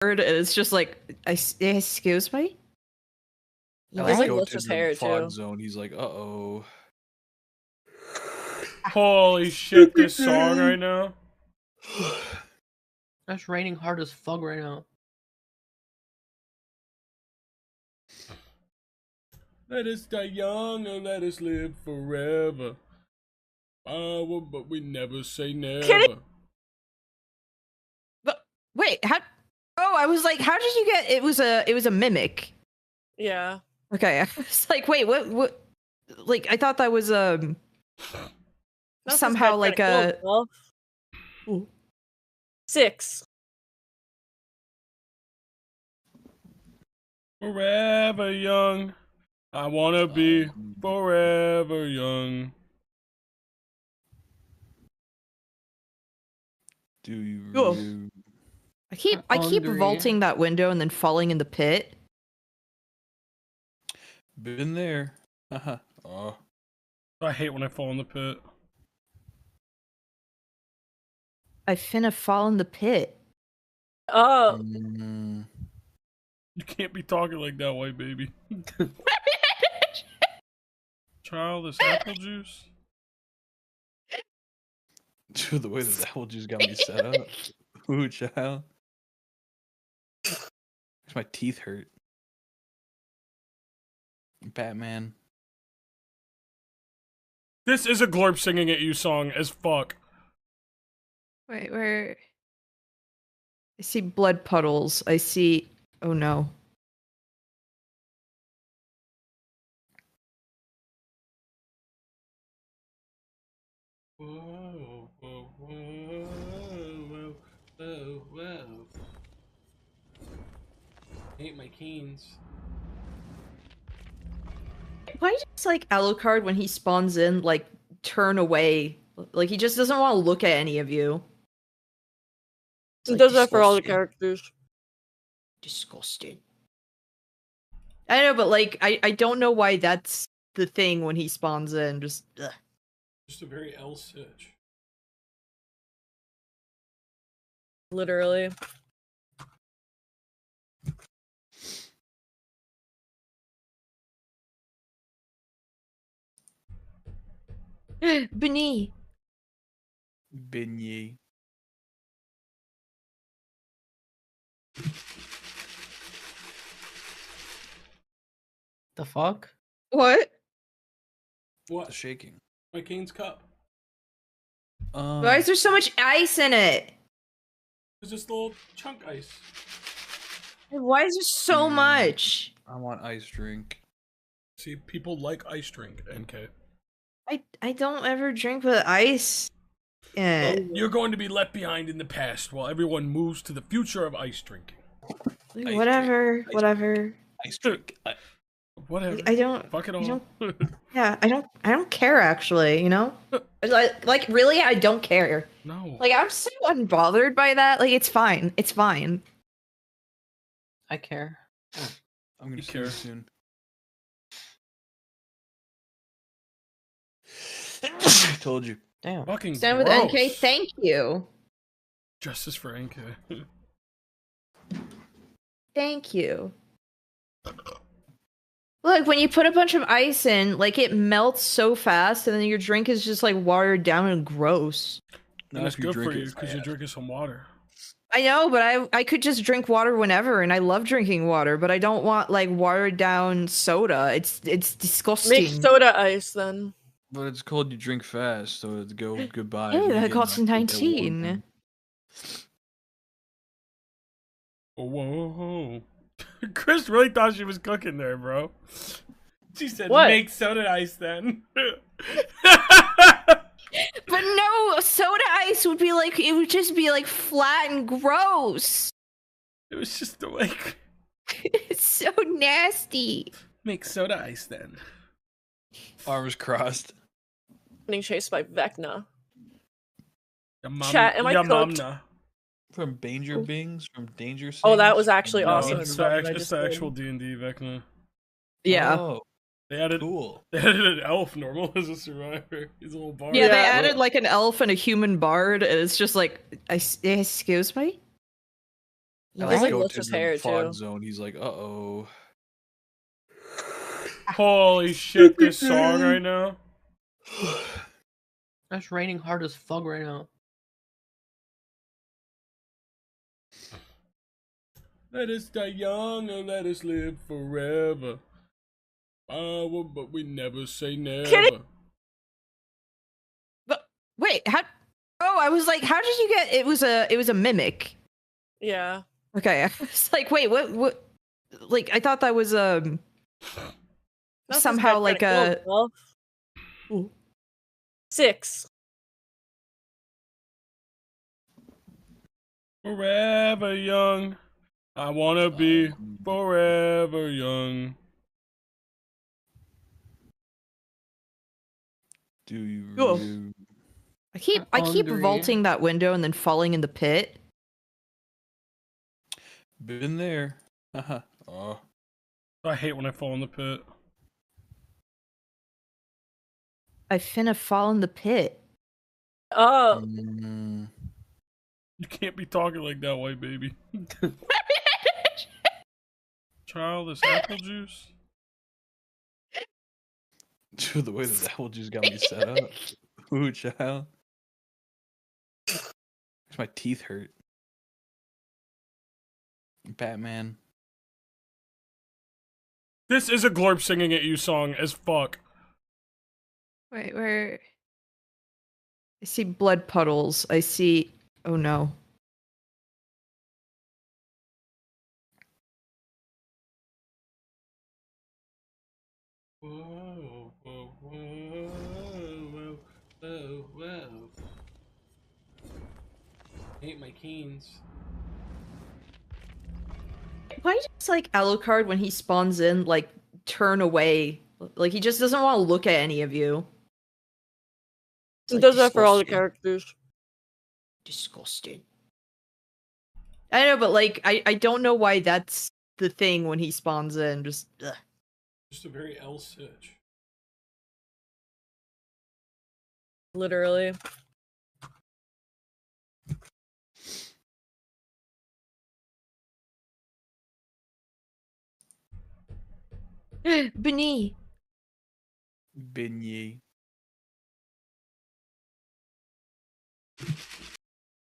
and it's just like, excuse me? I He's like go lifts to his the hair fog too. zone. He's like, uh-oh. Holy shit, this song right now. It's raining hard as fuck right now. Let us die young and let us live forever. But we never say never. Kidding? But wait, how? Oh, I was like, how did you get? It was a mimic. Yeah. Okay, I was like, wait, what? Like, I thought that was somehow like a. Ooh. 6. Forever young. I wanna be forever young. Do you? Cool. I keep Hungry. vaulting that window and then falling in the pit. Been there. Oh. I hate when I fall in the pit. I finna fall in the pit. Oh. You can't be talking like that, white baby. Child, this apple juice. Dude, the way this apple juice got me set up. Ooh, child. Makes my teeth hurt. Batman. This is a Glorp singing at you song as fuck. Wait, where? I see blood puddles. I see. Oh no. Whoa, whoa, whoa, whoa, whoa. I hate my canes. Why does like Alucard when he spawns in like turn away? Like he just doesn't want to look at any of you. He does that for all the characters. Disgusting. I know, but like I don't know why that's the thing when he spawns in. Just ugh. Just a very L stitch. Literally. Beneath. Beignet. The fuck? What? What? The shaking. My cane's cup. Why is there so much ice in it? It's just a little chunk ice. Why is there so much? I want ice drink. See, people like ice drink, NK. I don't ever drink with ice in it. You're going to be left behind in the past while everyone moves to the future of ice drinking. Whatever. Ice drink. Whatever. I don't. Fuck it all. Yeah, I don't care actually. You know, like really, I don't care. No. Like I'm so unbothered by that. Like it's fine. It's fine. I care. I'm gonna see you soon. I told you. Damn. Fucking Stand with gross. NK. Thank you. Justice for NK. Thank you. Look, when you put a bunch of ice in, like it melts so fast, and then your drink is just like watered down and gross. And it's good for you because you're drinking some water. I know, but I could just drink water whenever, and I love drinking water, but I don't want like watered down soda. It's disgusting. Make soda ice then. But it's cold, you drink fast, so it's goodbye. Yeah, You that get costs knocked out 19. Whoa, whoa. Chris really thought she was cooking there, bro. She said, What? make soda ice then. But no, soda ice would be like, it would just be like flat and gross. It was just like, It's so nasty. make soda ice then. Arms crossed. Getting chased by Vecna. Your mom, Chat, am I your cooked? momna. From Danger Bings? From Danger Oh, that Sings? was actually No, awesome. it's What I the just did. actual D&D Vecna. Yeah. Oh, They added cool. an elf normal as a survivor. He's a little bard. Yeah, they Yeah. added like an elf and a human bard, and it's just like, excuse me? He All has like right. Go luscious to the hair fog too. zone. He's like, uh-oh. Holy shit, this song right now. It's raining hard as fuck right now. Let us die young and let us live forever. But we never say never. But wait, how? Oh, I was like, how did you get? It was a mimic. Yeah. Okay, I was like, wait, what? Like, I thought that was Not this somehow guy like trying to a. kill himself. 6. Forever young. I wanna be forever young. Do you Oh. really? I keep Hungry. vaulting that window and then falling in the pit. Been there. Haha. Oh. I hate when I fall in the pit. I finna fall in the pit. Oh. Mm. You can't be talking like that, white baby. Child, this apple juice. Dude, the way this apple juice got me set up. Ooh, child. Makes my teeth hurt. Batman. This is a Glorp singing at you song as fuck. Wait, where? I see blood puddles. I see. Oh no. Whoa, whoa, whoa, whoa, whoa, whoa. Hate my canes. Why does like Alucard when he spawns in like turn away? Like he just doesn't want to look at any of you. It's, He like, does that for all the disgusting. characters. Disgusting. I know, but like I don't know why that's the thing when he spawns in. Just ugh. Just a very L sitch. Literally. Benny. Beignet.